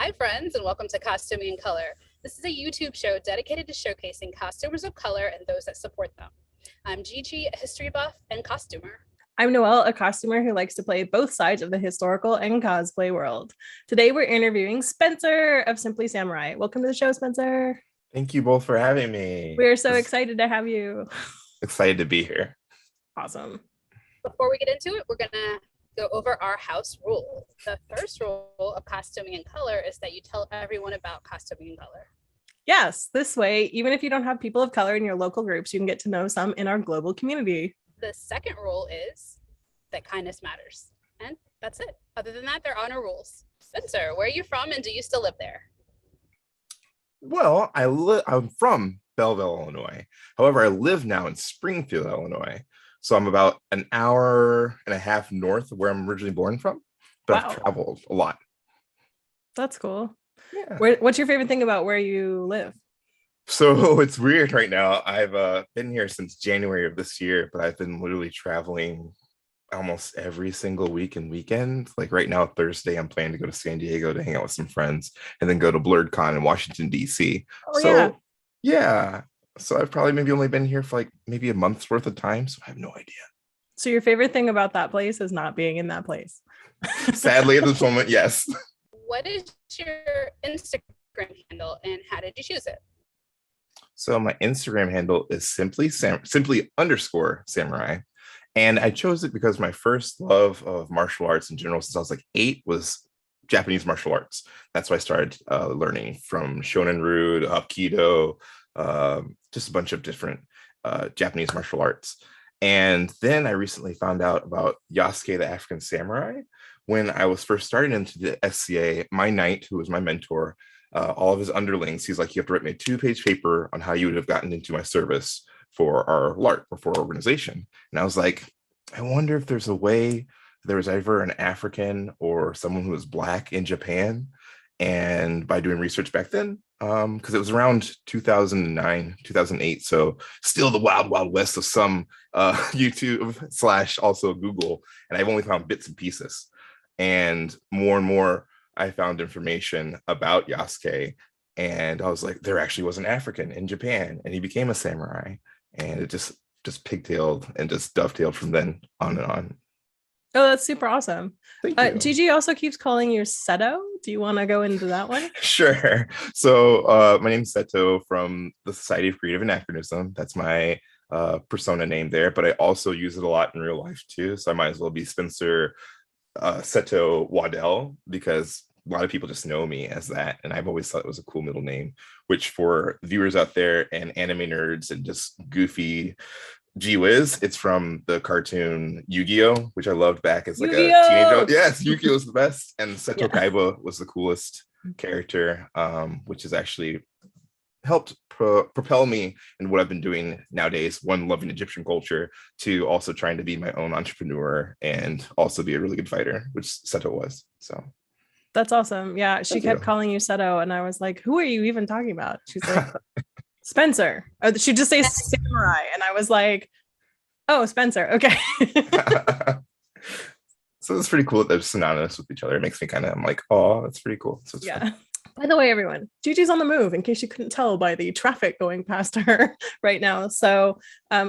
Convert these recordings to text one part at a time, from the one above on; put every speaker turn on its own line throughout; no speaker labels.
Hi, friends, and welcome to Costuming in Color. This is a YouTube show dedicated to showcasing costumers of color and those that support them. I'm Gigi, a history buff and costumer.
I'm Noelle, a costumer who likes to play both sides of the historical and cosplay world. Today, we're interviewing Spencer of Simply Samurai. Welcome to the show, Spencer.
Thank you both for having me.
We're so excited to have you.
Excited to be here.
Awesome.
Before we get into it, we're going to go over our house rules. The first rule of Costuming in Color is that you tell everyone about costuming in color.
Yes, this way, even if you don't have people of color in your local groups, you can get to know some in our global community.
The second rule is that kindness matters. And that's it. Other than that, there are no rules. Spencer, where are you from and do you still live there?
Well, I'm from Belleville, Illinois. However, I live now in Springfield, Illinois. So I'm about an hour and a half north of where I'm originally born from, but
Wow.
I've traveled a lot.
That's cool.
Yeah.
What's your favorite thing about where you live?
So it's weird right now. I've been here since January of this year, but I've been literally traveling almost every single week and weekend. Like right now, Thursday, I'm planning to go to San Diego to hang out with some friends and then go to BlurredCon in Washington, D.C. Yeah. So I've probably maybe only been here for like maybe a month's worth of time. So I have no idea.
So your favorite thing about that place is not being in that place.
Sadly, at this moment, yes.
What is your Instagram handle and how did you choose it?
So my Instagram handle is simply underscore samurai. And I chose it because my first love of martial arts in general, since I was like 8, was Japanese martial arts. That's why I started learning from Shonen-ryu to Hapkido, just a bunch of different Japanese martial arts. And then I recently found out about Yasuke the African Samurai. When I was first starting into the SCA, my knight, who was my mentor, all of his underlings, he's like, you have to write me a 2-page paper on how you would have gotten into my service for our LARP or for our organization. And I was like, I wonder if there's a way there was ever an African or someone who was Black in Japan. And by doing research back then, because it was around 2009, 2008, so still the wild, wild west of some YouTube / also Google, and I've only found bits and pieces. And more, I found information about Yasuke, and I was like, there actually was an African in Japan, and he became a samurai, and it just pigtailed and just dovetailed from then on and on.
Oh, that's super awesome.
Thank you.
Gigi also keeps calling you Seto. Do you want to go into that one?
Sure. So my name is Seto from the Society of Creative Anachronism. That's my persona name there, but I also use it a lot in real life too. So I might as well be Spencer Seto Waddell, because a lot of people just know me as that. And I've always thought it was a cool middle name, which for viewers out there and anime nerds and just goofy gee whiz, it's from the cartoon Yu-Gi-Oh, which I loved back as like
Yu-Gi-Oh!
A teenager. Yes, Yu-Gi-Oh is the best. And Seto
Yeah.
Kaiba was the coolest character, which has actually helped propel me in what I've been doing nowadays. One, loving Egyptian culture. 2, also trying to be my own entrepreneur and also be a really good fighter, which Seto was. So
That's awesome. Yeah, she
Thank
kept
you.
calling you Seto, and I was like, who are you even talking about? She's like, Spencer. Or she'd just say samurai, and I was like, oh, Spencer. Okay.
So it's pretty cool that they're synonymous with each other. It makes me I'm like, oh, that's pretty cool. So it's
Yeah.
fun.
By the way, everyone, Gigi's on the move, in case you couldn't tell by the traffic going past her right now. So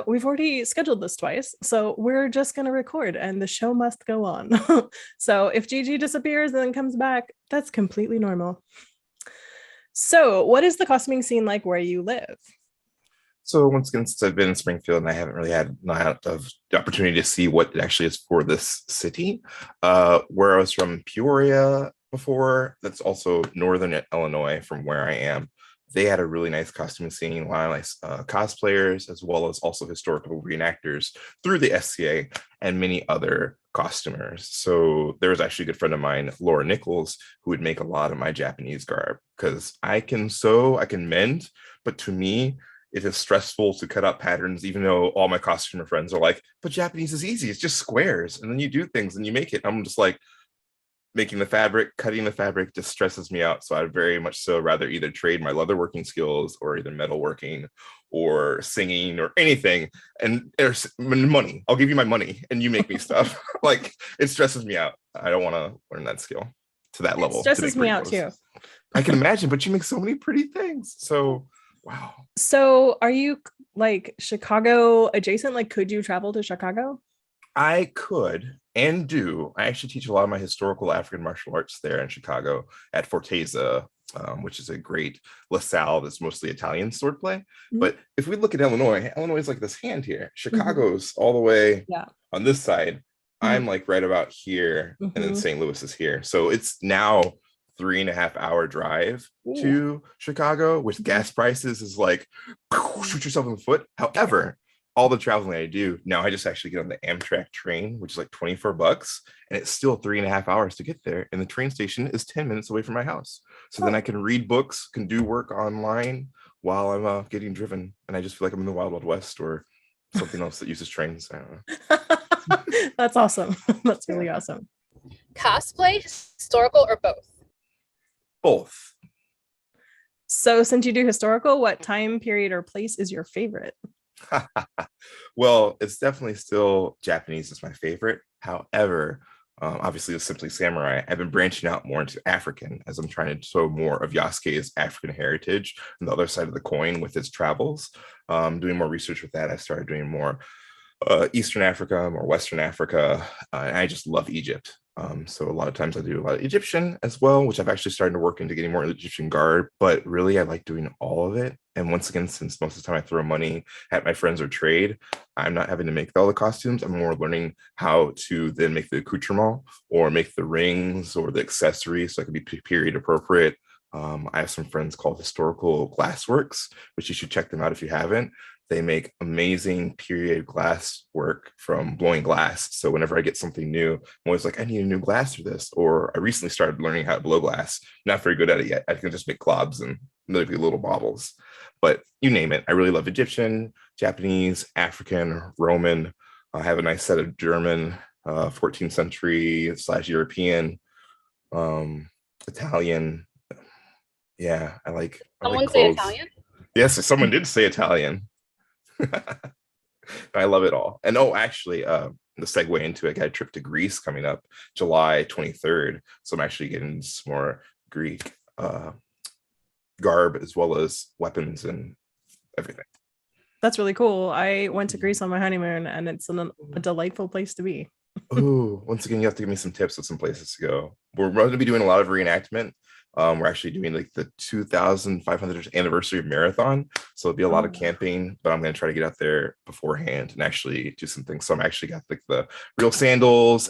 we've already scheduled this twice. So we're just going to record and the show must go on. So if Gigi disappears and then comes back, that's completely normal. So what is the costuming scene like where you live?
So once again, since I've been in Springfield and I haven't really had a lot of the opportunity to see what it actually is for this city, where I was from Peoria before, that's also northern Illinois from where I am. They had a really nice costume scene, a lot of nice cosplayers, as well as also historical reenactors through the SCA and many other costumers. So there was actually a good friend of mine, Laura Nichols, who would make a lot of my Japanese garb, because I can sew, I can mend, but to me, it is stressful to cut out patterns, even though all my costumer friends are like, but Japanese is easy. It's just squares. And then you do things and you make it. I'm just like, making the fabric, cutting the fabric just stresses me out. So I'd very much so rather either trade my leatherworking skills or either metalworking or singing or anything. And there's money. I'll give you my money and you make me stuff. Like, it stresses me out. I don't want to learn that skill. to that
It
level.
stresses me out too.
I can imagine, but you make so many pretty things. So, wow.
So are you like Chicago adjacent? Like, could you travel to Chicago?
I could and do. I actually teach a lot of my historical African martial arts there in Chicago at Forteza, which is a great LaSalle that's mostly Italian swordplay.
Mm-hmm.
But if we look at Illinois, Illinois is like this hand here. Chicago's all the way on this side. I'm like right about here, and then St. Louis is here. So it's now 3.5 hour drive to Chicago, with gas prices is like shoot yourself in the foot. However, all the traveling I do now, I just actually get on the Amtrak train, which is like $24, and it's still 3.5 hours to get there. And the train station is 10 minutes away from my house. So then I can read books, can do work online while I'm getting driven. And I just feel like I'm in the Wild Wild West or something else that uses trains. I don't know.
That's awesome. That's really awesome.
Cosplay, historical, or both?
Both.
So since you do historical, what time period or place is your favorite?
Well, it's definitely still Japanese is my favorite. However, obviously it's simply samurai. I've been branching out more into African as I'm trying to show more of Yasuke's African heritage and the other side of the coin with his travels. Doing more research with that, I started doing more Eastern Africa, more Western Africa, and I just love Egypt. So a lot of times I do a lot of Egyptian as well, which I've actually started to work into getting more Egyptian garb, but really I like doing all of it. And once again, since most of the time I throw money at my friends or trade, I'm not having to make all the costumes. I'm more learning how to then make the accoutrement or make the rings or the accessories so I can be period appropriate. I have some friends called Historical Glassworks, which you should check them out if you haven't. They make amazing period glass work from blowing glass. So whenever I get something new, I'm always like, I need a new glass for this. Or I recently started learning how to blow glass. Not very good at it yet. I can just make globs and maybe little baubles. But you name it. I really love Egyptian, Japanese, African, Roman. I have a nice set of German, 14th century / European, Italian. Yeah, I like.
Someone say Italian?
Yes, someone did say Italian. I love it all. And actually, the segue into it, I got a trip to Greece coming up July 23rd. So I'm actually getting some more Greek garb as well as weapons and everything.
That's really cool. I went to Greece on my honeymoon, and it's a delightful place to be.
Oh, once again, you have to give me some tips of some places to go. We're going to be doing a lot of reenactment. We're actually doing like the 2500th anniversary of Marathon. So it'll be a lot of camping, but I'm going to try to get out there beforehand and actually do some things. So I'm actually got like the real sandals,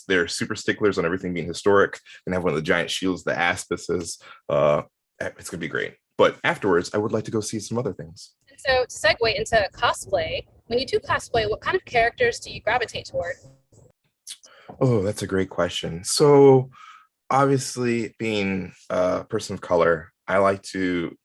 they're super sticklers on everything being historic. And have one of the giant shields, the aspices. It's going to be great. But afterwards, I would like to go see some other things.
And so to segue into cosplay, when you do cosplay, what kind of characters do you gravitate toward?
Oh, that's a great question. So obviously, being a person of color, I like to,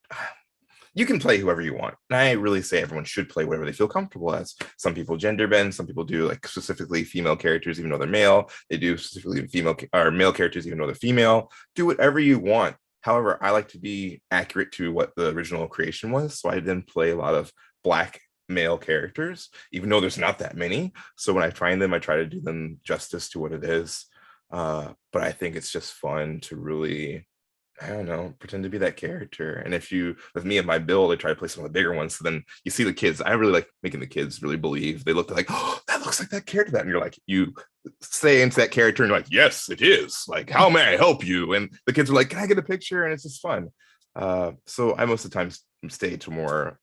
you can play whoever you want. And I really say everyone should play whatever they feel comfortable as. Some people gender bend, some people do like specifically female characters, even though they're male. They do specifically female or male characters, even though they're female. Do whatever you want. However, I like to be accurate to what the original creation was. So I then play a lot of Black male characters, even though there's not that many. So when I find them, I try to do them justice to what it is. But I think it's just fun to really, I don't know, pretend to be that character. And with me and my build, I try to play some of the bigger ones. So then you see the kids, I really like making the kids really believe. They look like, oh, that looks like that character. And you're like, you say into that character and you're like, yes, it is. Like, how may I help you? And the kids are like, can I get a picture? And it's just fun. So I most of the time stay to more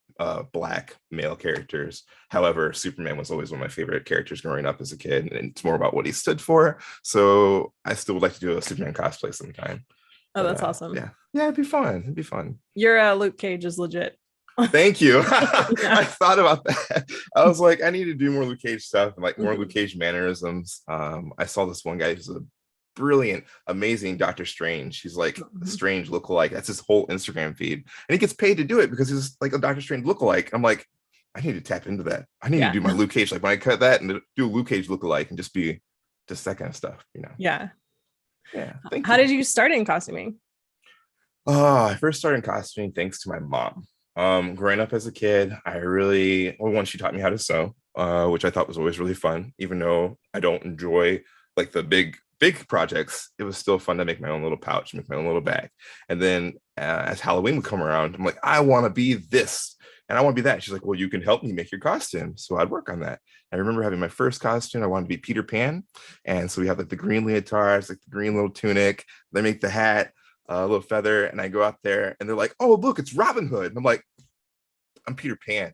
Black male characters. However, Superman was always one of my favorite characters growing up as a kid, and it's more about what he stood for. So I still would like to do a Superman cosplay sometime.
Oh, that's awesome.
Yeah, it'd be fun.
Your Luke Cage is legit.
Thank you. I thought about that. I was like, I need to do more Luke Cage stuff and like more Luke Cage mannerisms. I saw this one guy who's a brilliant, amazing Doctor Strange. He's like a Strange lookalike. That's his whole Instagram feed, and he gets paid to do it because he's like a Doctor Strange lookalike. I'm like, I need to tap into that. I need to do my Luke Cage. Like when I cut that and do a Luke Cage lookalike and just be just that kind of stuff, you know?
Yeah.
How
did you start in costuming?
I first started in costuming thanks to my mom. Growing up as a kid, once she taught me how to sew, which I thought was always really fun, even though I don't enjoy like the big big projects, it was still fun to make my own little pouch, make my own little bag. And then as Halloween would come around, I'm like, I want to be this and I want to be that. She's like, well, you can help me make your costume. So I'd work on that. I remember having my first costume. I wanted to be Peter Pan. And so we have like the green leotards, like the green little tunic. They make the hat, a little feather. And I go out there and they're like, oh, look, it's Robin Hood. And I'm like, I'm Peter Pan.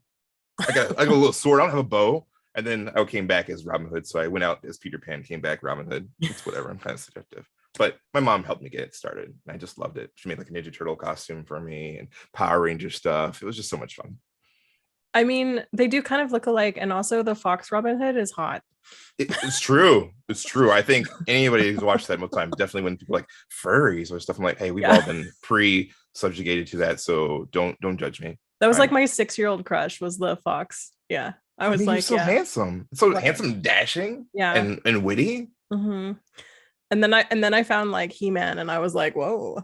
I got a little sword. I don't have a bow. And then I came back as Robin Hood. So I went out as Peter Pan, came back Robin Hood. It's whatever. I'm kind of subjective. But my mom helped me get it started. And I just loved it. She made like a Ninja Turtle costume for me and Power Ranger stuff. It was just so much fun.
I mean, they do kind of look alike. And also the Fox Robin Hood is hot.
It's true. It's true. I think anybody who's watched that most time, definitely when people like furries or stuff, I'm like, hey, we've all been pre-subjugated to that. So don't judge me.
That was like my 6-year-old crush was the Fox. Yeah. I was like,
so handsome. So handsome, dashing, and witty.
Mm-hmm. And then I found like He-Man and I was like, whoa.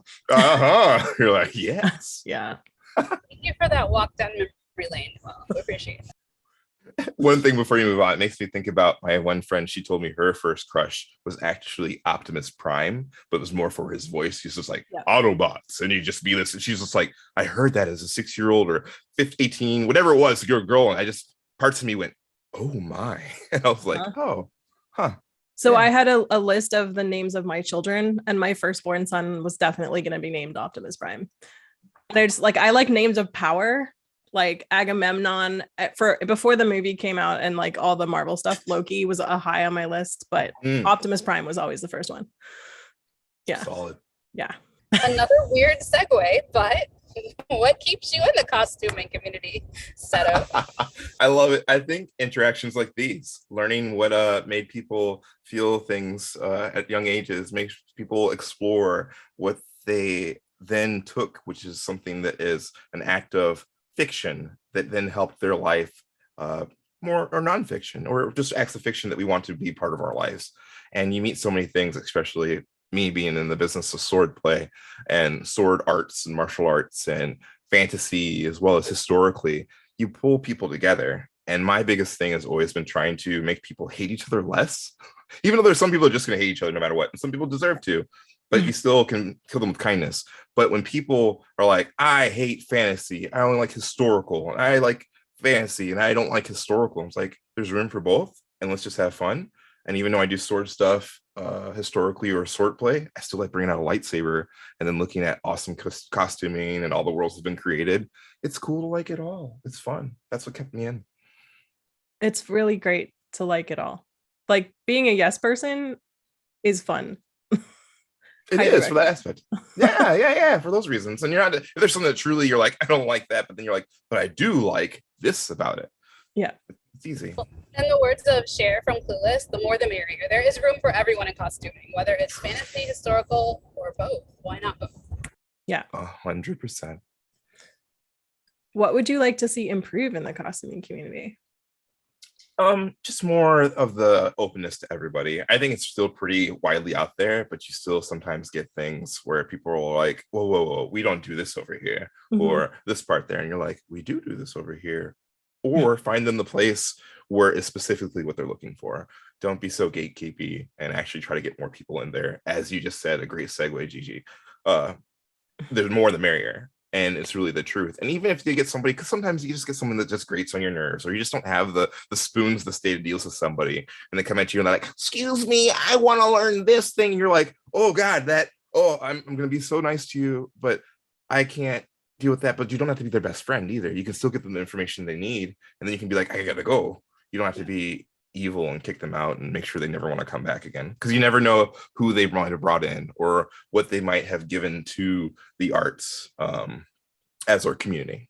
You're like, yes.
Yeah.
Thank you for that walk down memory lane. Well, we appreciate it.
One thing before you move on, it makes me think about my one friend. She told me her first crush was actually Optimus Prime, but it was more for his voice. He's just like Autobots, and he'd just be this. And she's just like, I heard that as a 6-year-old or 18, whatever it was, you're a girl, and I just parts of me went, oh my, and I was like,
So I had a list of the names of my children, and my firstborn son was definitely going to be named Optimus Prime. There's like I like names of power. Like Agamemnon before the movie came out and like all the Marvel stuff, Loki was a high on my list, but Optimus Prime was always the first one. Yeah.
Solid.
Yeah.
Another weird segue, but what keeps you in the costuming community setup?
I love it. I think interactions like these, learning what made people feel things at young ages, makes people explore what they then took, which is something that is an act of fiction that then helped their life more, or nonfiction, or just acts of fiction that we want to be part of our lives. And you meet so many things, especially me being in the business of sword play and sword arts and martial arts and fantasy, as well as historically, you pull people together. And my biggest thing has always been trying to make people hate each other less, even though there's some people are just going to hate each other no matter what, and some people deserve to, but you still can kill them with kindness. But when people are like, I hate fantasy, I only like historical, and I like fantasy and I don't like historical, it's like, there's room for both, and let's just have fun. And even though I do sword stuff historically or sword play, I still like bringing out a lightsaber and then looking at awesome costuming and all the worlds that have been created. It's cool to like it all. It's fun. That's what kept me in.
It's really great to like it all. Like being a yes person is fun.
It is for that aspect. Yeah. For those reasons. And you're not, if there's something that truly you're like, I don't like that, but then you're like, but I do like this about it.
Yeah.
It's easy.
In the words of Cher from Clueless, the more the merrier. There is room for everyone in costuming, whether it's fantasy, historical, or both. Why not both?
Yeah.
100%.
What would you like to see improve in the costuming community?
Just more of the openness to everybody. I think it's still pretty widely out there, but you still sometimes get things where people are like, whoa, we don't do this over here, or this part there. And you're like, we do this over here. Or find them the place where it's specifically what they're looking for. Don't be so gatekeepy and actually try to get more people in there. As you just said, a great segue, Gigi. There's more the merrier. And it's really the truth. And even if you get somebody, because sometimes you just get someone that just grates on your nerves, or you just don't have the spoons, the stated deals with somebody, and they come at you and they're like, excuse me, I want to learn this thing. And you're like, oh God, I'm going to be so nice to you, but I can't deal with that. But you don't have to be their best friend either. You can still get them the information they need. And then you can be like, I got to go. You don't have to be evil and kick them out and make sure they never want to come back again, because you never know who they might have brought in or what they might have given to the arts as our community.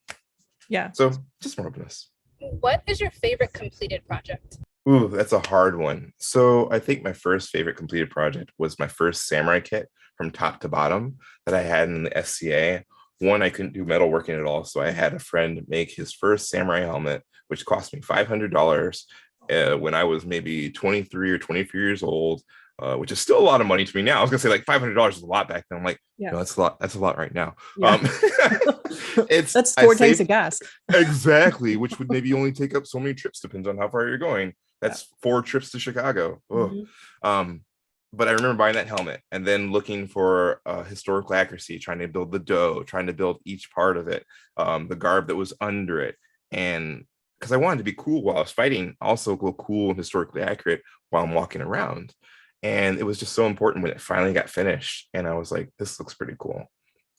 Yeah.
So just more openness.
What is your favorite completed project?
Ooh, that's a hard one. So I think my first favorite completed project was my first samurai kit from top to bottom that I had in the SCA. One, I couldn't do metalworking at all, so I had a friend make his first samurai helmet, which cost me $500 when I was maybe 23 or 24 years old, which is still a lot of money to me now. I was gonna say like $500 is a lot back then. I'm like, no, that's a lot. That's a lot right now.
Yeah. That's 4 tanks of gas.
Exactly, which would maybe only take up so many trips, depends on how far you're going. That's 4 trips to Chicago. but I remember buying that helmet and then looking for historical accuracy, trying to build the dough, trying to build each part of it, the garb that was under it. And because I wanted to be cool while I was fighting, also look cool and historically accurate while I'm walking around. And it was just so important when it finally got finished. And I was like, this looks pretty cool.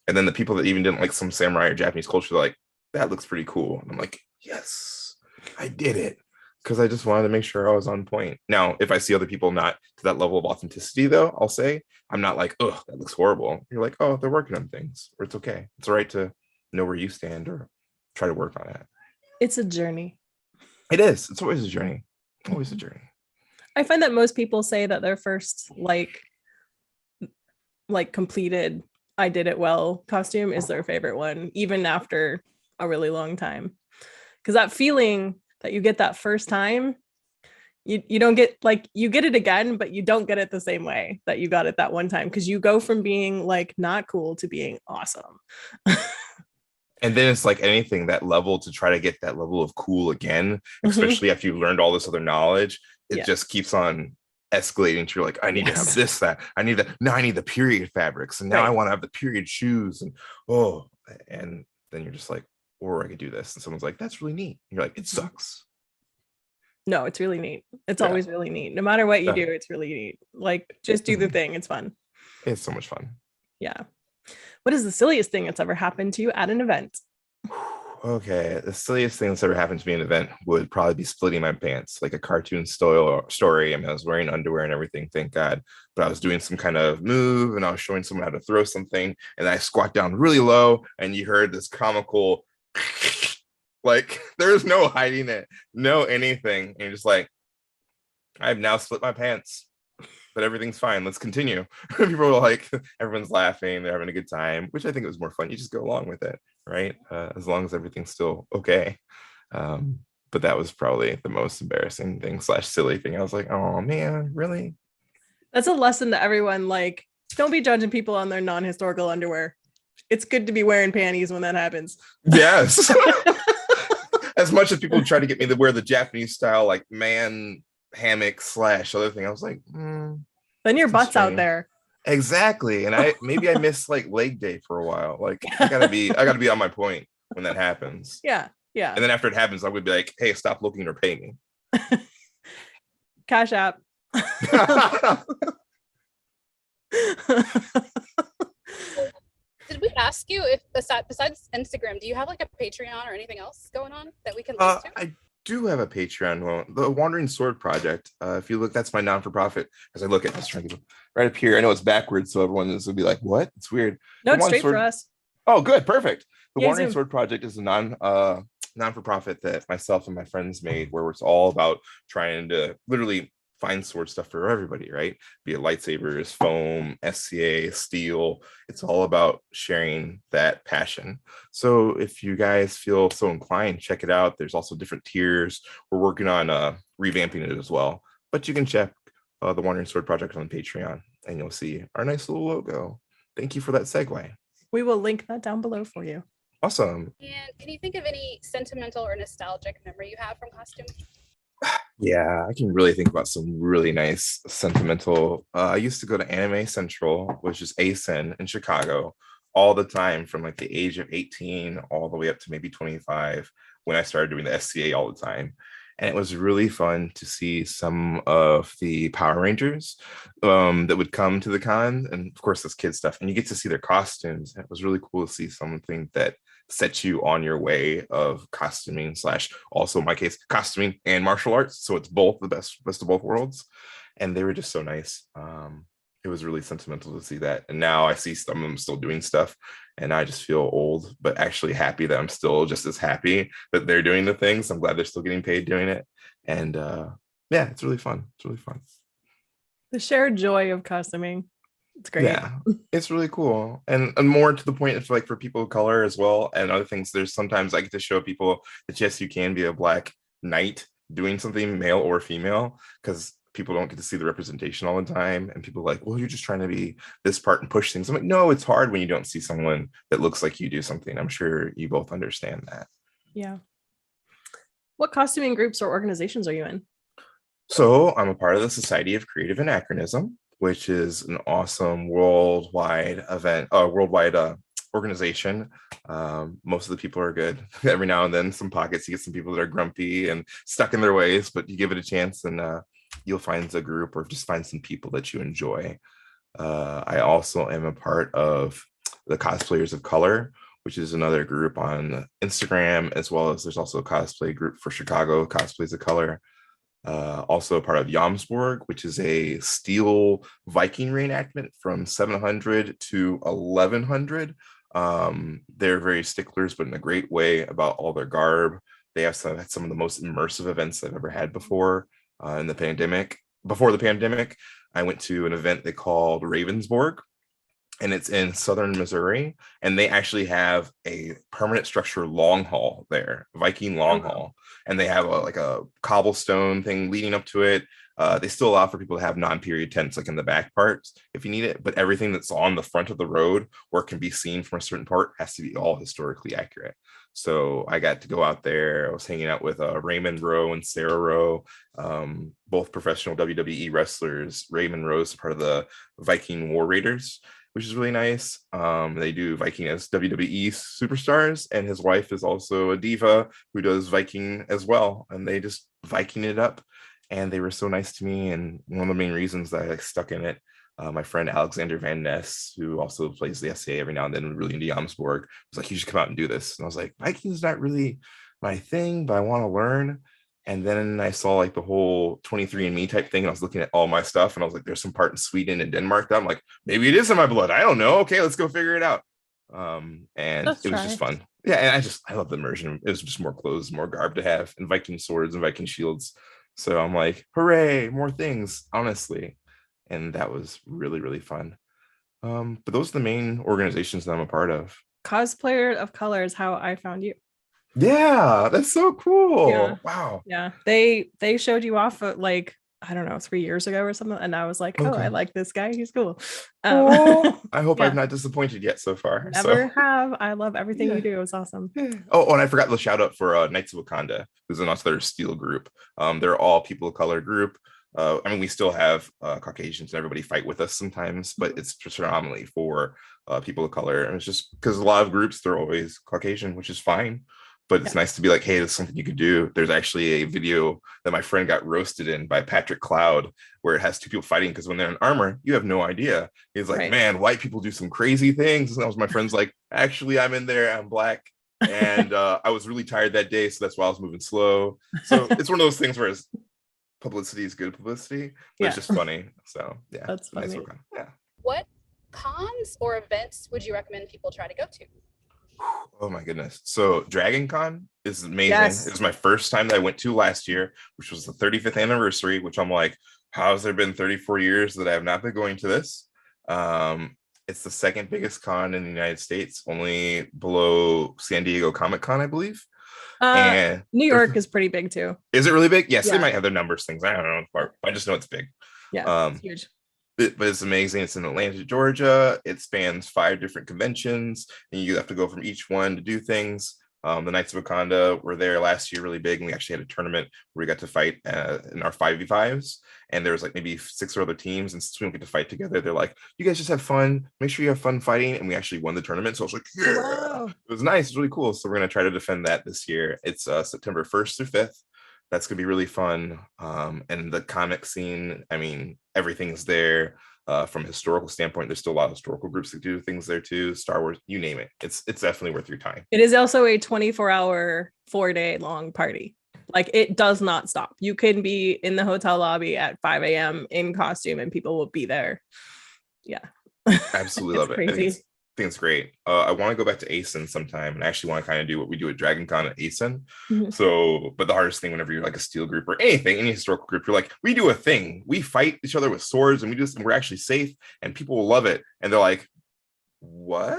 And then the people that even didn't like some samurai or Japanese culture, like, that looks pretty cool. And I'm like, yes, I did it. Because I just wanted to make sure I was on point. Now, if I see other people not to that level of authenticity, though, I'll say, I'm not like, oh, that looks horrible. You're like, oh, they're working on things, or it's okay. It's all right to know where you stand or try to work on it.
It's a journey.
It is. It's always a journey. Always a journey.
I find that most people say that their first like completed I did it well costume is their favorite one, even after a really long time. Because that feeling that you get that first time, you don't get, like, you get it again, but you don't get it the same way that you got it that one time, because you go from being like not cool to being awesome.
And then it's like anything, that level, to try to get that level of cool again, especially after you've learned all this other knowledge, it just keeps on escalating to, you're like, I need to have this, that, I need that. Now I need the period fabrics. And now I want to have the period shoes. And and then you're just like, or I could do this. And someone's like, that's really neat. And you're like, it sucks.
No, it's really neat. It's always really neat. No matter what you do, it's really neat. Like, just do the thing. It's fun.
It's so much fun.
Yeah. What is the silliest thing that's ever happened to you at an event?
Okay, the silliest thing that's ever happened to me at an event would probably be splitting my pants, like a cartoon story. I mean, I was wearing underwear and everything, thank God. But I was doing some kind of move and I was showing someone how to throw something, and I squat down really low, and you heard this comical, like, there's no hiding it, no anything. And you're just like, I've now split my pants, but everything's fine. Let's continue. People are like, everyone's laughing, they're having a good time, which I think it was more fun. You just go along with it, right? As long as everything's still okay. But that was probably the most embarrassing thing / silly thing. I was like, oh man, really? That's
a lesson to everyone. Like, don't be judging people on their non-historical underwear. It's good to be wearing panties when that happens.
Yes. As much as people try to get me to wear the Japanese style, like, man hammock / other thing, I was like,
then your butt's out there.
Exactly. And I missed like leg day for a while. Like, I gotta be on my point when that happens.
Yeah.
And then after it happens, I would be like, hey, stop looking or pay me.
Cash app.
Did we ask you if besides Instagram, do you have like a Patreon or anything else going on that we can link to?
I do have a Patreon. Well, the Wandering Sword Project. If you look, that's my non-for-profit. As I look at this, trying to right up here. I know it's backwards, so everyone will be like, "What? It's weird."
No, it's straight for us.
Oh, good, perfect. The Wandering Sword Project is a non-for-profit that myself and my friends made, where it's all about trying to literally find sword stuff for everybody, right? Be it lightsabers, foam, SCA, steel. It's all about sharing that passion. So if you guys feel so inclined, check it out. There's also different tiers. We're working on revamping it as well. But you can check the Wandering Sword Project on Patreon, and you'll see our nice little logo. Thank you for that segue.
We will link that down below for you.
Awesome.
And can you think of any sentimental or nostalgic memory you have from costuming?
Yeah, I can really think about some really nice sentimental. I used to go to Anime Central, which is ASIN in Chicago, all the time from like the age of 18 all the way up to maybe 25 when I started doing the SCA all the time. And it was really fun to see some of the Power Rangers that would come to the con. And of course, this kid stuff. And you get to see their costumes. It was really cool to see something that sets you on your way of costuming / also in my case, costuming and martial arts. So it's both the best of both worlds. And they were just so nice. It was really sentimental to see that. And now I see some of them still doing stuff, and I just feel old, but actually happy that I'm still just as happy that they're doing the things. I'm glad they're still getting paid doing it. And yeah, it's really fun. It's really fun.
The shared joy of costuming. It's great.
Yeah, it's really cool. And more to the point, it's like for people of color as well. And other things, there's sometimes I get to show people that yes, you can be a Black knight doing something, male or female, because people don't get to see the representation all the time. And people are like, well, you're just trying to be this part and push things. I'm like, no, it's hard when you don't see someone that looks like you do something. I'm sure you both understand that.
Yeah. What costuming groups or organizations are you in?
So I'm a part of the Society of Creative Anachronism. which is an awesome worldwide event, worldwide organization. Most of the people are good. Every now and then, some pockets, you get some people that are grumpy and stuck in their ways, but you give it a chance and you'll find a group or just find some people that you enjoy. I also am a part of the Cosplayers of Color, which is another group on Instagram, as well as there's also a cosplay group for Chicago, Cosplays of Color. Also a part of Jomsborg, which is a steel Viking reenactment from 700 to 1100. They're very sticklers, but in a great way about all their garb. They have some of the most immersive events I've ever had before in the pandemic. Before the pandemic, I went to an event they called Ravensborg, and it's in southern Missouri, and they actually have a permanent structure long haul there, Viking long haul, and they have like a cobblestone thing leading up to it. They still allow for people to have non-period tents like in the back parts if you need it, but everything that's on the front of the road or can be seen from a certain part has to be all historically accurate. So I got to go out there. I was hanging out with Raymond Rowe and Sarah Rowe, both professional WWE wrestlers. Raymond Rowe is part of the Viking War Raiders, which is really nice. They do Viking as WWE superstars, and his wife is also a diva who does Viking as well. And they just Viking it up, and they were so nice to me. And one of the main reasons that I stuck in it, my friend Alexander Van Ness, who also plays the SCA every now and then, really into Jomsborg, was like, "You should come out and do this." And I was like, "Viking's not really my thing, but I want to learn." And then I saw like the whole 23andMe type thing. And I was looking at all my stuff and I was like, there's some part in Sweden and Denmark that I'm like, maybe it is in my blood. I don't know. Okay, let's go figure it out. And it was just fun. Yeah. And I love the immersion. It was just more clothes, more garb to have, and Viking swords and Viking shields. So I'm like, hooray, more things, honestly. And that was really, really fun. But those are the main organizations that I'm a part of.
Cosplayer of Color is how I found you.
Yeah, that's so cool.
Yeah.
Wow.
Yeah. They showed you off at like, I don't know, 3 years ago or something. And I was like, oh, I like this guy. He's cool.
I hope
yeah.
I've not disappointed yet so far.
Never have. I love everything you do. It was awesome.
Oh, and I forgot the shout out for Knights of Wakanda, who's another steel group. They're all people of color group. I mean, we still have Caucasians and everybody fight with us sometimes, but it's predominantly for people of color. And it's just because a lot of groups, they're always Caucasian, which is fine. But it's nice to be like, hey, there's something you could do. There's actually a video that my friend got roasted in by Patrick Cloud, where it has two people fighting because when they're in armor, you have no idea. He's like, man, white people do some crazy things. And that was my friend's like, actually, I'm in there. I'm black. And I was really tired that day. So that's why I was moving slow. So it's one of those things where it's publicity is good publicity, but it's just funny. So yeah,
that's funny.
Nice yeah.
What cons or events would you recommend people try to go to?
Oh my goodness. So Dragon Con is amazing.
Yes.
It was my first time that I went to last year, which was the 35th anniversary, which I'm like, how has there been 34 years that I have not been going to this? It's the second biggest con in the United States, only below San Diego Comic-Con, I believe.
And New York is pretty big too.
Is it really big? Yes, they might have their numbers things. I don't know. I just know it's big.
Yeah, it's huge.
But it's amazing. It's in Atlanta, Georgia. It spans 5 different conventions, and you have to go from each one to do things. The Knights of Wakanda were there last year, really big, and we actually had a tournament where we got to fight in our 5v5s, and there was like maybe 6 other teams, and since we don't get to fight together, they're like, you guys just have fun, make sure you have fun fighting, and we actually won the tournament. So I was like, yeah, wow. It was nice, it's really cool. So we're going to try to defend that this year. It's September 1st through 5th. That's going to be really fun. And the comic scene, I mean, everything's there. From a historical standpoint, there's still a lot of historical groups that do things there too. Star Wars, you name it. It's definitely worth your time.
It is also a 24-hour, 4-day long party. Like, it does not stop. You can be in the hotel lobby at 5 a.m. in costume and people will be there. Yeah.
Absolutely love it.
Crazy.
I think it's great. I want to go back to ASIN sometime and actually want to kind of do what we do at Dragon Con at ASIN. Mm-hmm. So, but the hardest thing whenever you're like a steel group or anything, any historical group, you're like, we do a thing. We fight each other with swords and we do this and we're actually safe and people will love it. And they're like, what?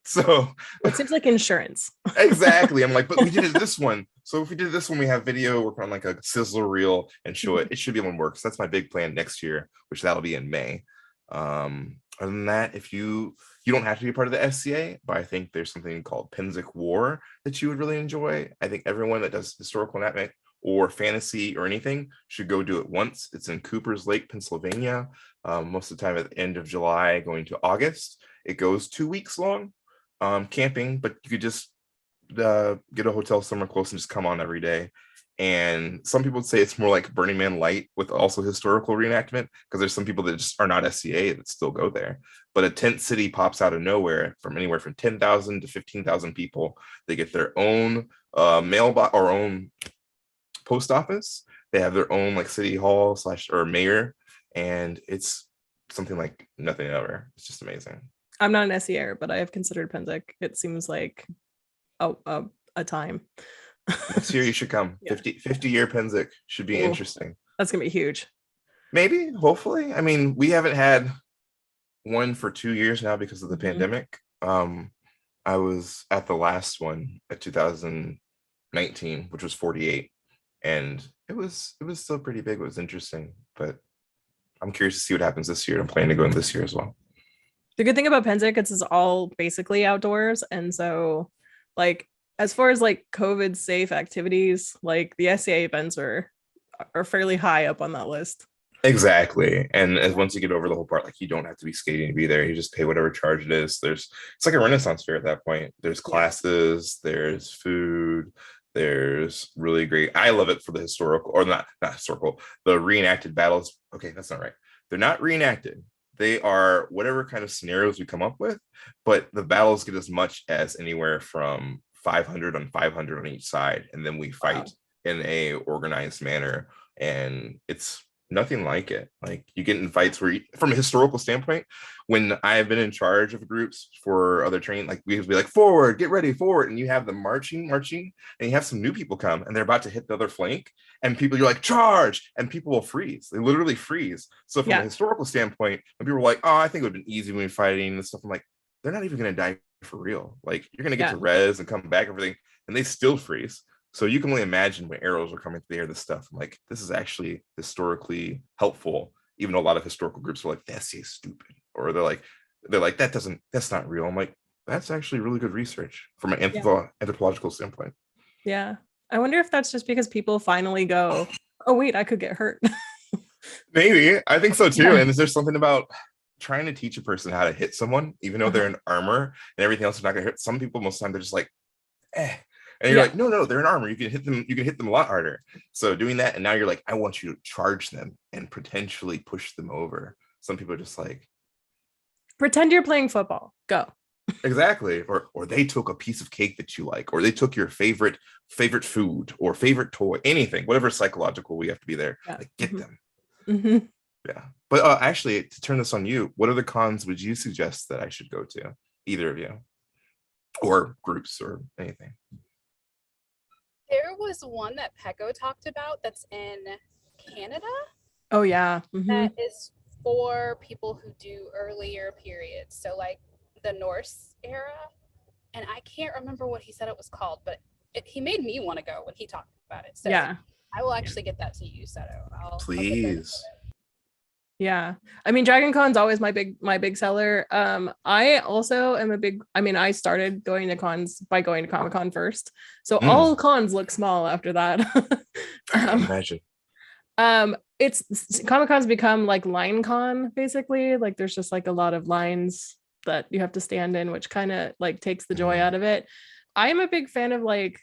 So
it seems like insurance.
Exactly. I'm like, but we did it this one. So if we did this one, we have video, work on like a sizzle reel and show it. It should be able to work. So that's my big plan next year, which that'll be in May. Other than that, if you don't have to be a part of the SCA, but I think there's something called Penzic War that you would really enjoy. I think everyone that does historical anatomy or fantasy or anything should go do it once. It's in Coopers Lake, Pennsylvania. Most of the time at the end of July, going to August. It goes 2 weeks long, camping, but you could just get a hotel somewhere close and just come on every day. And some people would say it's more like Burning Man light with also historical reenactment, because there's some people that just are not SCA that still go there. But a tent city pops out of nowhere from anywhere from 10,000 to 15,000 people. They get their own mailbox or own post office. They have their own like city hall slash or mayor, and it's something like nothing ever. It's just amazing.
I'm not an SER, but I have considered Penzic. It seems like a time.
Next year you should come.
Yeah.
50-year Penzic should be interesting.
That's gonna be huge.
Maybe, hopefully. I mean, we haven't had one for 2 years now because of the pandemic. I was at the last one at 2019, which was 48, and it was still pretty big. It was interesting, but I'm curious to see what happens this year. I'm planning to go in this year as well.
The good thing about Penzic is it's all basically outdoors, and so like as far as like COVID safe activities, like the SCA events are fairly high up on that list.
Exactly. And as once you get over the whole part, like you don't have to be skating to be there. You just pay whatever charge it is. It's like a Renaissance fair at that point. There's classes, there's food, there's really great. I love it for the historical, or not historical, the reenacted battles. Okay, that's not right. They're not reenacted. They are whatever kind of scenarios we come up with, but the battles get as much as anywhere from 500 on 500 on each side, and then we fight in a organized manner, and it's nothing like it. Like you get in fights where from a historical standpoint, when I've been in charge of groups for other training, like we would be like, forward, get ready, forward, and you have them marching, and you have some new people come and they're about to hit the other flank, and you're like, charge, and people will freeze. They literally freeze. So from a historical standpoint, when people are like, oh, I think it would have been easy when we're fighting and stuff, I'm like, they're not even going to die for real. Like you're going to get to res and come back, everything, and they still freeze. So you can only imagine when arrows are coming through the air, this stuff. I'm like, this is actually historically helpful, even though a lot of historical groups are like, that's stupid, or they're like that's not real. I'm like, that's actually really good research from an anthropological standpoint.
Yeah, I wonder if that's just because people finally go, oh wait, I could get hurt.
Maybe. I think so too. And is there something about trying to teach a person how to hit someone, even though they're in armor and everything else is not gonna hurt? Some people, most of the time, they're just like, and you're like, no, they're in armor. You can hit them a lot harder. So doing that, and now you're like, I want you to charge them and potentially push them over. Some people are just like,
pretend you're playing football. Go.
Exactly. Or they took a piece of cake that you like, or they took your favorite food or favorite toy, anything, whatever psychological we have to be there. Like get them. Yeah. But actually, to turn this on you, what other cons would you suggest that I should go to? Either of you, or groups, or anything.
There was one that Pecco talked about that's in Canada.
Oh yeah.
That is for people who do earlier periods, so like the Norse era, and I can't remember what he said it was called, but he made me want to go when he talked about it. So yeah, I will actually get that to you, Seto.
Please.
Yeah, I mean, Dragon Con's always my big seller. I also am I started going to cons by going to Comic-Con first, so all cons look small after that.
I can imagine.
It's Comic-Con's become like line con, basically. Like there's just like a lot of lines that you have to stand in, which kind of like takes the joy out of it. I'm a big fan of like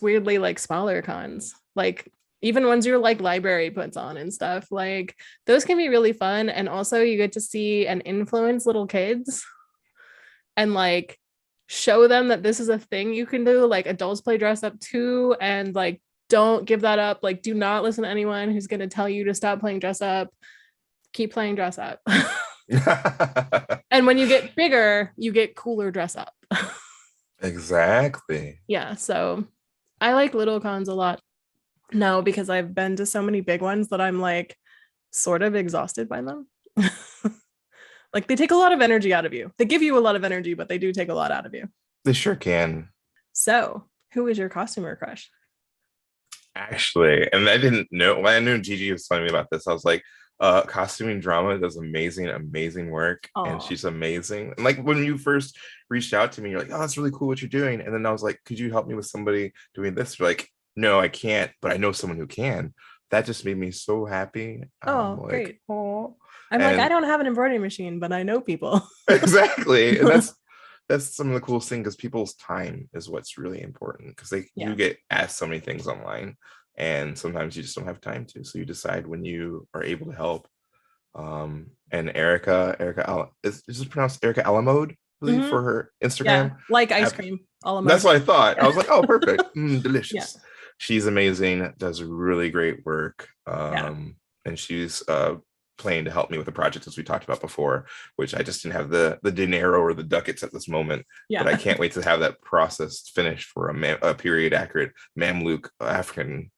weirdly like smaller cons, like even ones your like library puts on and stuff. Like those can be really fun, and also you get to see and influence little kids and like show them that this is a thing you can do. Like adults play dress up too, and like don't give that up. Like do not listen to anyone who's going to tell you to stop playing dress up. Keep playing dress up. And when you get bigger, you get cooler dress up.
Exactly.
Yeah, so I like little cons a lot now because I've been to so many big ones that I'm like sort of exhausted by them. Like they take a lot of energy out of you. They give you a lot of energy, but they do take a lot out of you.
They sure can.
So who is your costumer crush?
Actually, and I didn't know, when I knew Gigi was telling me about this, I was like, costuming drama does amazing work. Aww. And she's amazing. And like when you first reached out to me, you're like, oh, that's really cool what you're doing. And then I was like, could you help me with somebody doing this? You're like, no, I can't, but I know someone who can. That just made me so happy.
Oh,
Like,
great.
oh,
I'm like, I
and
don't have an embroidery machine, but I know people.
exactly. And that's some of the coolest thing, because people's time is what's really important, because
Yeah.
you get asked so many things online, and sometimes you just don't have time to. So you decide when you are able to help. And is it pronounced Erica Alamode, I believe,
Mhm.
for her
Yeah,
Instagram.
like ice cream, all
That's
emotion.
what I thought. I was like, oh, perfect.
Yeah.
Delicious. She's amazing, does really great work.
Yeah.
And she's planning to help me with the project, as we talked about before, which I just didn't have the dinero or the ducats at this moment. But I
Yeah.
can't wait to have that process finished for a period accurate Mamluk African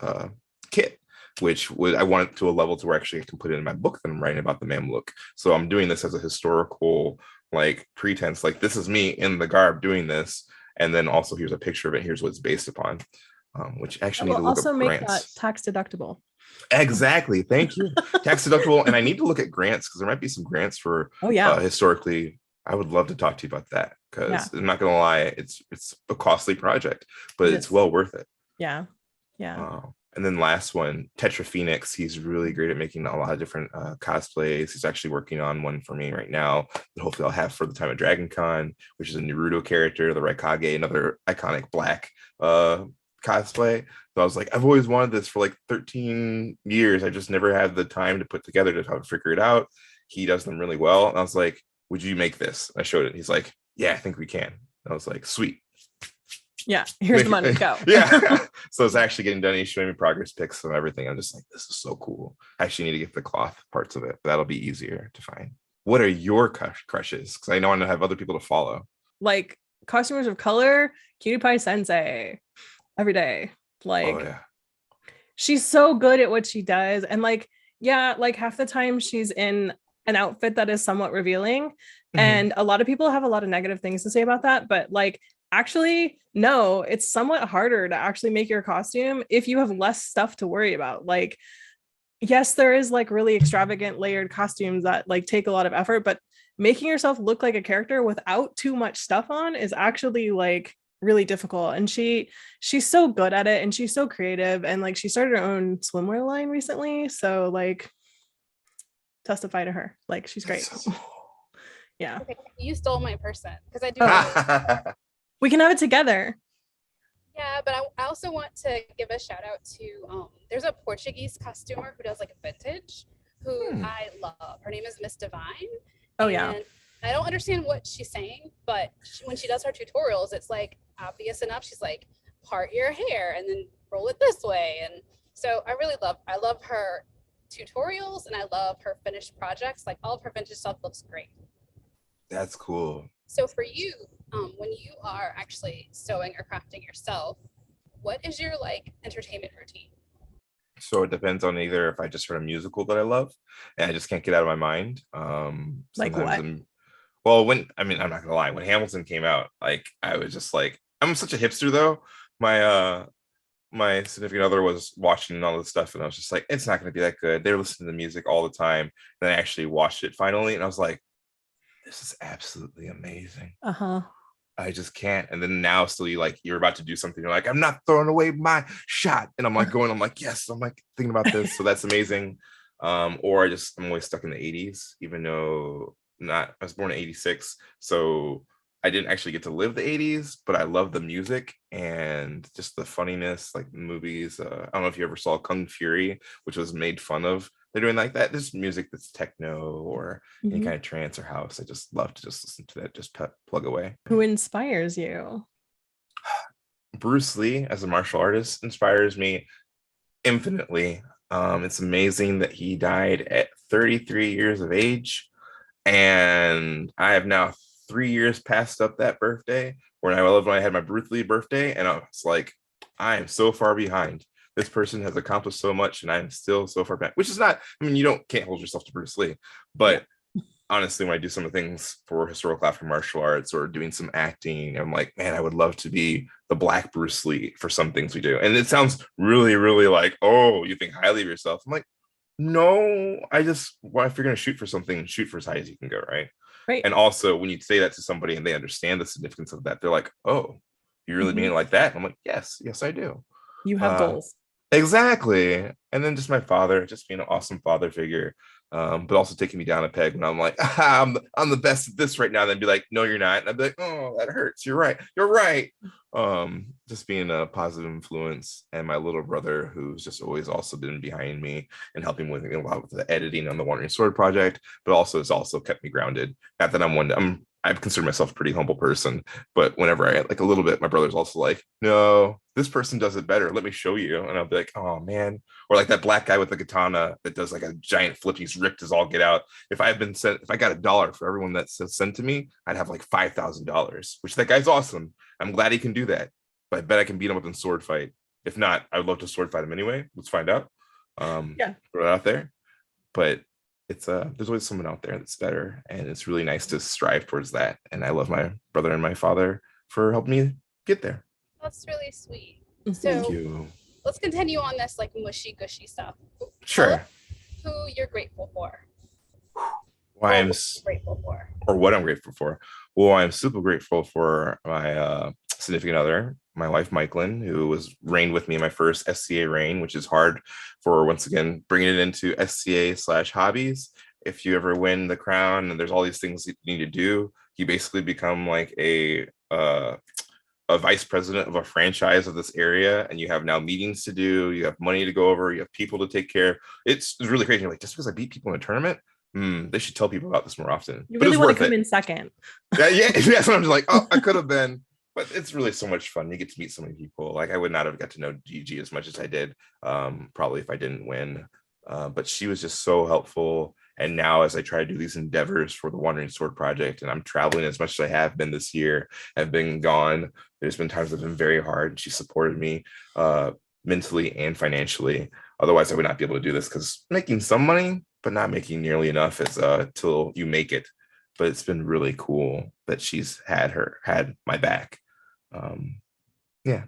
uh, kit, which I want it to a level to where actually I can put it in my book that I'm writing about the Mamluk. So I'm doing this as a historical like pretense, like this is me in the garb doing this, and then also here's a picture of it, here's what it's based upon, which
That
actually need
will
to look
also
up
make that
grants.
tax deductible.
Exactly, thank you. Tax deductible, and I need to look at grants, because there might be some grants for
Oh yeah.
historically. I would love to talk to you about that,
Yeah,
because I'm not gonna lie, it's a costly project, but
it
it's
is.
well worth it.
Yeah. Yeah.
And then last one, Tetra Phoenix. He's really great at making a lot of different cosplays. He's actually working on one for me right now that hopefully I'll have for the time of Dragon Con, which is a Naruto character, the Raikage, another iconic black cosplay. So I was like, I've always wanted this for like 13 years. I just never had the time to put together to how to figure it out. He does them really well. And I was like, would you make this? I showed it. He's like, yeah, I think we can. I was like, sweet.
Yeah. Here's the money. Go.
Yeah. So it's actually getting done. He's showing me progress pics and everything. I'm just like, this is so cool. I actually need to get the cloth parts of it, but that'll be easier to find. What are your crushes? Because I know I have other people to follow.
Like costumers of color, Cutie Pie Sensei every day. Like,
Oh yeah.
she's so good at what she does. And like, yeah, like half the time she's in an outfit that is somewhat revealing.
Mhm.
And a lot of people have a lot of negative things to say about that. But like, actually, no, it's somewhat harder to actually make your costume if you have less stuff to worry about. Like, yes, there is like really extravagant layered costumes that like take a lot of effort, but making yourself look like a character without too much stuff on is actually like really difficult. And she's so good at it, and she's so creative, and like she started her own swimwear line recently, so like testify to her, like she's great. Yeah,
Okay, you stole my person because I do. Know.
we can have it together.
Yeah, but I also want to give a shout out to there's a Portuguese costumer who does like vintage, who I love. Her name is Miss Divine.
Oh yeah.
And I don't understand what she's saying, but when she does her tutorials, it's like obvious enough. She's like, part your hair and then roll it this way. And so I love her tutorials, and I love her finished projects. Like all of her vintage stuff looks great.
That's cool.
So for you, when you are actually sewing or crafting yourself, what is your like entertainment routine?
So it depends on either if I just heard a musical that I love and I just can't get out of my mind.
Like what?
Well, I'm not gonna lie, when Hamilton came out, like I was just like, I'm such a hipster though. My significant other was watching all this stuff, and I was just like, it's not gonna be that good. They're listening to music all the time. Then I actually watched it finally, and I was like, this is absolutely amazing.
Uh-huh.
I just can't. And then now still you're about to do something. You're like, I'm not throwing away my shot. And I'm like, yes, I'm like thinking about this. So that's amazing. Or I'm always stuck in the 80s, even though I was born in 86. So I didn't actually get to live the 80s, but I love the music and just the funniness, like movies. I don't know if you ever saw Kung Fury, which was made fun of. They're doing like that. This music that's techno or any kind of trance or house. I just love to just listen to that, just plug away.
Who inspires you?
Bruce Lee as a martial artist inspires me infinitely. It's amazing that he died at 33 years of age. And I have now 3 years passed up that birthday when I had my Bruce Lee birthday. And I was like, I am so far behind. This person has accomplished so much and I'm still so far back, which is not, you can't hold yourself to Bruce Lee. But honestly, when I do some of the things for historical African martial arts or doing some acting, I'm like, man, I would love to be the Black Bruce Lee for some things we do. And it sounds really, really like, oh, you think highly of yourself. I'm like, no, if you're going to shoot for something, shoot for as high as you can go, right?
Right.
And also, when you say that to somebody and they understand the significance of that, they're like, oh, you really mean it like that? And I'm like, yes, I do.
You have goals.
Exactly. And then just my father, just being an awesome father figure, but also taking me down a peg when I'm like, I'm the best at this right now. Then be like, no, you're not. And I'd be like, oh, that hurts. You're right. You're right. Just being a positive influence, and my little brother, who's just always also been behind me and helping with a lot with the editing on the Wandering Sword project, but also has also kept me grounded. Not that I consider myself a pretty humble person, but whenever I like a little bit, my brother's also like, no, this person does it better. Let me show you. And I'll be like, oh man. Or like that black guy with the katana that does like a giant flip. He's ripped as all get out. If I got $1 for everyone that's sent to me, I'd have like $5,000, which that guy's awesome. I'm glad he can do that. But I bet I can beat him up in sword fight. If not, I would love to sword fight him anyway. Let's find out.
Yeah.
Throw it out there. But it's there's always someone out there that's better, and it's really nice to strive towards that. And I love my brother and my father for helping me get there.
That's really sweet.
Thank
So
you.
let's continue on this like mushy gushy stuff.
Sure.
Who you're grateful for?
Why I'm
grateful for,
or what I'm grateful for. Well, I'm super grateful for my significant other, my wife, Michaelin, who was reigned with me in my first SCA reign, which is hard for, once again, bringing it into SCA/hobbies. If you ever win the crown and there's all these things that you need to do, you basically become like a vice president of a franchise of this area, and you have now meetings to do, you have money to go over, you have people to take care. It's really crazy. You're like, just because I beat people in a tournament, they should tell people about this more often.
You really want to come in second.
Yeah. So I'm just like, oh, I could have been. But it's really so much fun. You get to meet so many people. Like I would not have got to know Gigi as much as I did, probably if I didn't win. But she was just so helpful. And now as I try to do these endeavors for the Wandering Sword project, and I'm traveling as much as I have been this year, I've been gone. There's been times that have been very hard. She supported me mentally and financially. Otherwise, I would not be able to do this, because making some money, but not making nearly enough is till you make it. But it's been really cool that she's had my back. Yeah,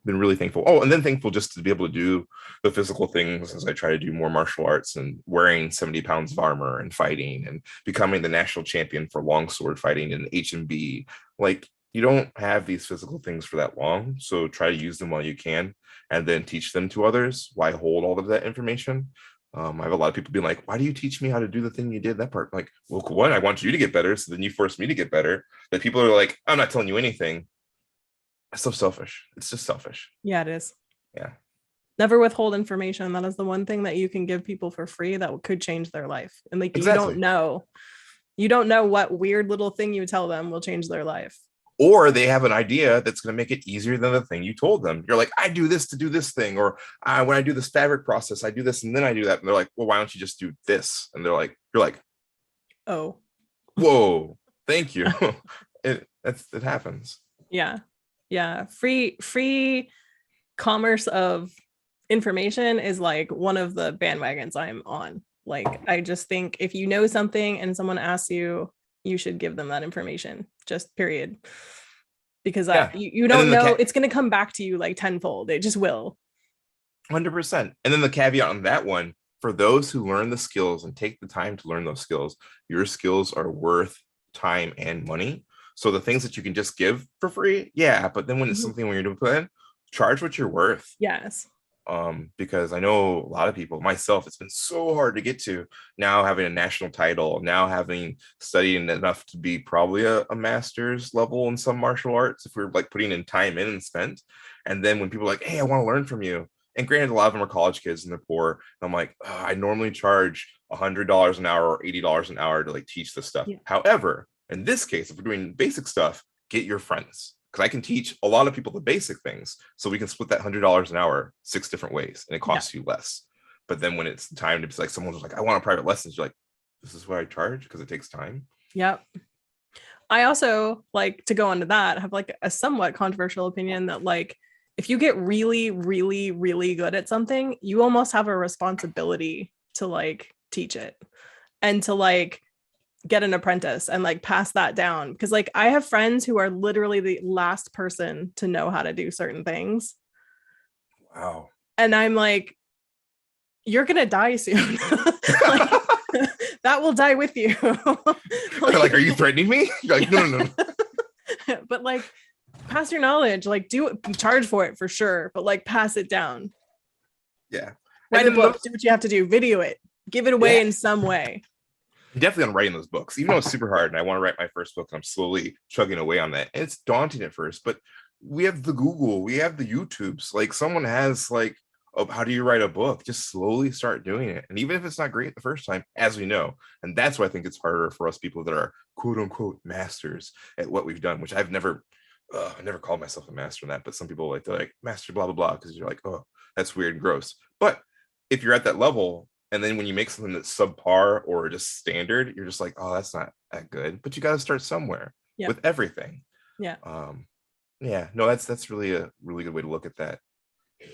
been really thankful. Oh, and then thankful just to be able to do the physical things as I try to do more martial arts, and wearing 70 pounds of armor and fighting and becoming the national champion for longsword fighting in HMB. Like, you don't have these physical things for that long, so try to use them while you can, and then teach them to others. Why hold all of that information? I have a lot of people being like, why do you teach me how to do the thing you did that part? I'm like, well, one, I want you to get better, so then you force me to get better. That people are like, I'm not telling you anything. It's so selfish. It's just selfish.
Yeah, it is.
Yeah.
Never withhold information. That is the one thing that you can give people for free that could change their life. And like,
exactly.
You don't know what weird little thing you tell them will change their life.
Or they have an idea that's going to make it easier than the thing you told them. You're like, I do this to do this thing. Or when I do this fabric process, I do this and then I do that. And they're like, well, why don't you just do this? And you're like,
oh,
whoa, thank you. It happens.
Yeah. Free commerce of information is like one of the bandwagons I'm on. Like, I just think if you know something and someone asks you, you should give them that information, just period. Because you don't know, it's going to come back to you like tenfold. It just will.
100%. And then the caveat on that one, for those who learn the skills and take the time to learn those skills, your skills are worth time and money. So the things that you can just give for free, yeah, but then when it's something when you're doing plan, charge what you're worth.
Yes.
Because I know a lot of people, myself, it's been so hard to get to. Now having a national title, now having studied enough to be probably a master's level in some martial arts, if we're like putting in time in and spent. And then when people are like, hey, I want to learn from you. And granted, a lot of them are college kids and they're poor. And I'm like, I normally charge $100 an hour or $80 an hour to like teach this stuff. Yeah. However, in this case, if we're doing basic stuff, get your friends. Because I can teach a lot of people the basic things. So we can split that $100 an hour 6 different ways and it costs you less. But then when it's time to be like, someone's like, I want a private lessons, you're like, this is what I charge because it takes time.
Yep. I also, like, to go on to that, have like a somewhat controversial opinion that like, if you get really, really, really good at something, you almost have a responsibility to like teach it and to like get an apprentice and like pass that down. Because like I have friends who are literally the last person to know how to do certain things.
Wow.
And I'm like, you're gonna die soon. Like, that will die with you.
Like, are you threatening me? You're like, no.
But like, pass your knowledge, like charge for it for sure, but like pass it down.
Yeah.
Write a book, do what you have to do, video it, give it away in some way.
I'm definitely on writing those books, even though it's super hard and I want to write my first book and I'm slowly chugging away on that. And it's daunting at first, but we have the Google, we have the YouTubes, like someone has like, oh, how do you write a book? Just slowly start doing it. And even if it's not great the first time, as we know, and that's why I think it's harder for us people that are quote unquote masters at what we've done, which I never called myself a master in that, but some people they're like master blah, blah, blah, because you're like, oh, that's weird and gross. But if you're at that level, and then when you make something that's subpar or just standard, you're just like, oh, that's not that good. But you got to start somewhere with everything.
Yeah.
No, that's really a really good way to look at that.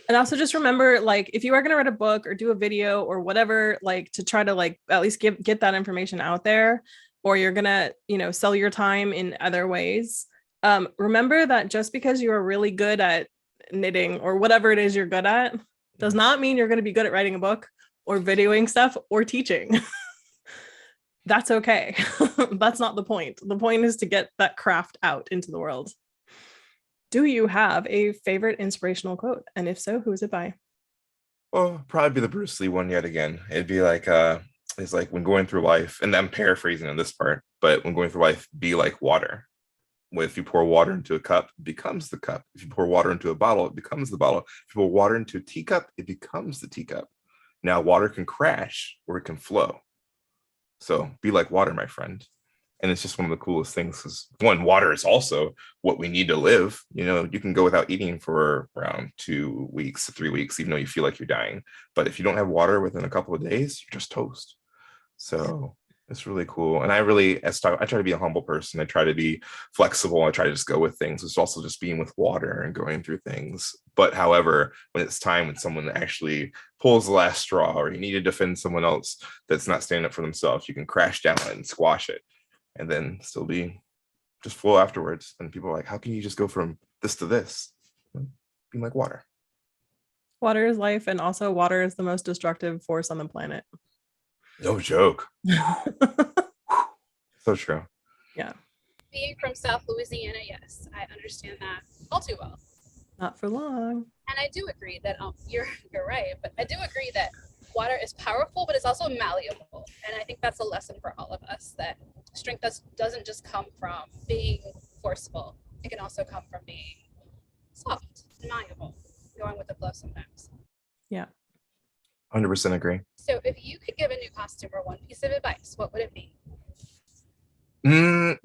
And also just remember, like, if you are going to write a book or do a video or whatever, like to try to like at least get that information out there, or you're going to, sell your time in other ways. Remember that just because you are really good at knitting or whatever it is you're good at does not mean you're going to be good at writing a book or videoing stuff or teaching. That's okay. That's not the point. The point is to get that craft out into the world. Do you have a favorite inspirational quote? And if so, who is it by?
Well, probably be the Bruce Lee one yet again. It'd be like, it's like when going through life, and I'm paraphrasing on this part, but when going through life, be like water. If you pour water into a cup, it becomes the cup. If you pour water into a bottle, it becomes the bottle. If you pour water into a teacup, it becomes the teacup. Now, water can crash or it can flow. So be like water, my friend. And it's just one of the coolest things because one, water is also what we need to live. You can go without eating for around 2 weeks to 3 weeks, even though you feel like you're dying. But if you don't have water within a couple of days, you're just toast. So it's really cool. And I try to be a humble person. I try to be flexible. I try to just go with things. It's also just being with water and going through things. But however, when it's time when someone actually pulls the last straw or you need to defend someone else that's not standing up for themselves, you can crash down it and squash it and then still be just flow afterwards. And people are like, how can you just go from this to this? Being like water.
Water is life. And also water is the most destructive force on the planet.
No joke. So true.
Yeah.
Being from South Louisiana, yes, I understand that all too well.
Not for long.
And I do agree that you're right, but I do agree that water is powerful, but it's also malleable. And I think that's a lesson for all of us, that strength doesn't just come from being forceful. It can also come from being soft and malleable, going with the flow sometimes.
Yeah.
100% agree.
So if you could give a new costumer one piece of advice, what would it be?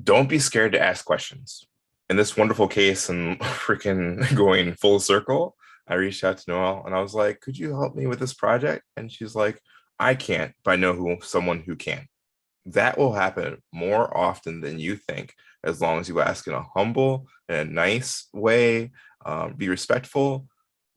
Don't be scared to ask questions. In this wonderful case and freaking going full circle, I reached out to Noelle and I was like, could you help me with this project? And she's like, I can't, but I know someone who can. That will happen more often than you think, as long as you ask in a humble and a nice way, be respectful.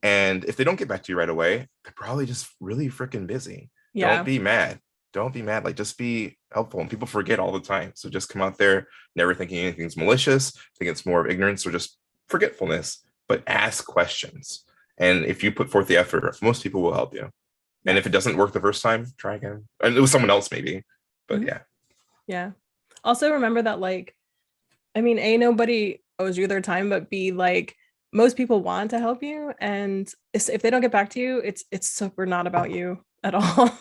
And if they don't get back to you right away, they're probably just really freaking busy.
Yeah.
Don't be mad. Like, just be helpful. And people forget all the time. So just come out there, never thinking anything's malicious. Think it's more of ignorance or just forgetfulness, but ask questions. And if you put forth the effort, most people will help you. And if it doesn't work the first time, try again. And it was someone else maybe, but yeah. Yeah.
Also remember that, like, I mean, A, nobody owes you their time, but B, like, most people want to help you. And if they don't get back to you, it's super not about you at all.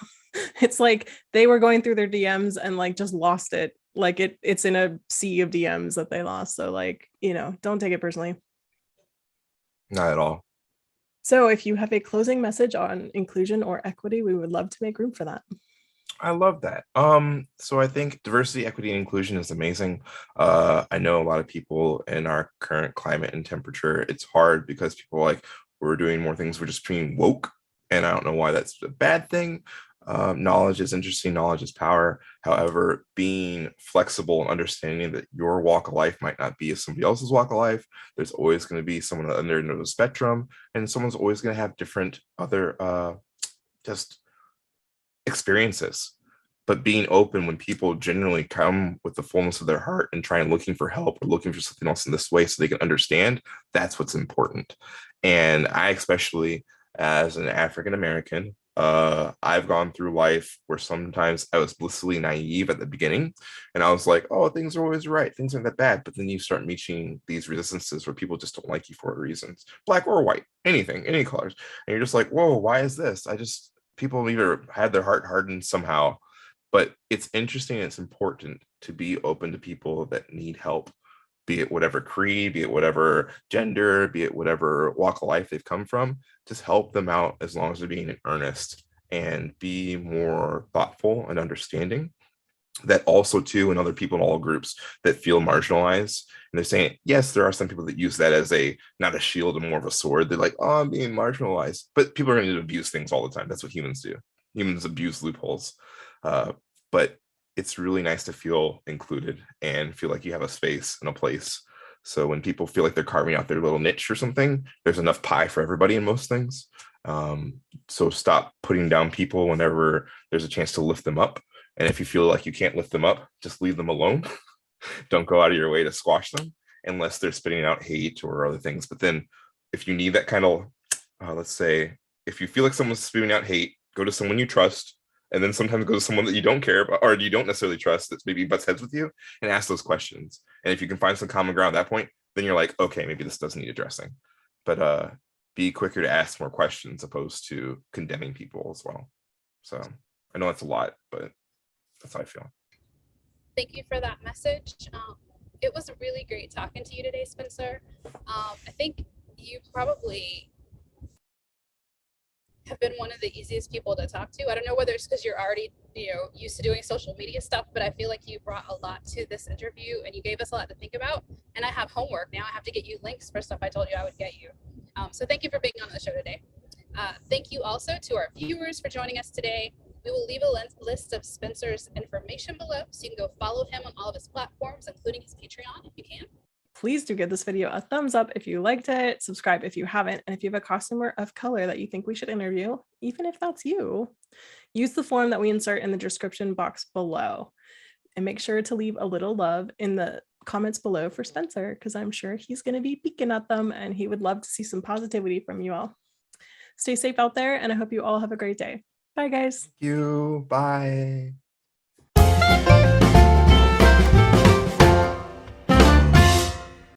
It's like they were going through their DMs and like just lost it. Like it's in a sea of DMs that they lost. So like, don't take it personally.
Not at all.
So if you have a closing message on inclusion or equity, we would love to make room for that.
I love that. So I think diversity, equity, and inclusion is amazing. I know a lot of people in our current climate and temperature, it's hard because people are like, we're doing more things, we're just being woke. And I don't know why that's a bad thing. Knowledge is interesting, knowledge is power. However, being flexible and understanding that your walk of life might not be as somebody else's walk of life. There's always going to be someone on the other end of the spectrum, and someone's always going to have different other just experiences. But being open when people genuinely come with the fullness of their heart and try and looking for help or looking for something else in this way so they can understand, that's what's important. And I, especially as an African American, I've gone through life where sometimes I was blissfully naive at the beginning, and I was like, oh, things are always right, things aren't that bad. But then you start meeting these resistances where people just don't like you for reasons, black or white, anything, any colors. And you're just like, whoa, why is this? People either had their heart hardened somehow. But it's interesting and it's important to be open to people that need help, be it whatever creed, be it whatever gender, be it whatever walk of life they've come from. Just help them out as long as they're being in earnest, and be more thoughtful and understanding. That also too, and other people in all groups that feel marginalized, and they're saying, yes, there are some people that use that as a not a shield and more of a sword. They're like, oh, I'm being marginalized, but people are going to abuse things all the time. That's what humans do. Humans abuse loopholes. But it's really nice to feel included and feel like you have a space and a place. So when people feel like they're carving out their little niche or something, there's enough pie for everybody in most things. So stop putting down people whenever there's a chance to lift them up. And if you feel like you can't lift them up, just leave them alone. Don't go out of your way to squash them unless they're spitting out hate or other things. But then if you need that kind of, let's say, if you feel like someone's spewing out hate, go to someone you trust, and then sometimes go to someone that you don't care about or you don't necessarily trust that's maybe butts heads with you, and ask those questions. And if you can find some common ground at that point, then you're like, okay, maybe this does need addressing. But be quicker to ask more questions opposed to condemning people as well. So I know that's a lot, but that's how I feel.
Thank you for that message. It was really great talking to you today, Spencer. I think you probably have been one of the easiest people to talk to. I don't know whether it's because you're already, used to doing social media stuff, but I feel like you brought a lot to this interview and you gave us a lot to think about. And I have homework now. I have to get you links for stuff I told you I would get you. So thank you for being on the show today. Thank you also to our viewers for joining us today. We will leave a list of Spencer's information below, so you can go follow him on all of his platforms, including his Patreon, if you can.
Please do give this video a thumbs up if you liked it, subscribe if you haven't, and if you have a costumer of color that you think we should interview, even if that's you, use the form that we insert in the description box below. And make sure to leave a little love in the comments below for Spencer, because I'm sure he's going to be peeking at them and he would love to see some positivity from you all. Stay safe out there, and I hope you all have a great day. Bye, guys.
Thank you. Bye.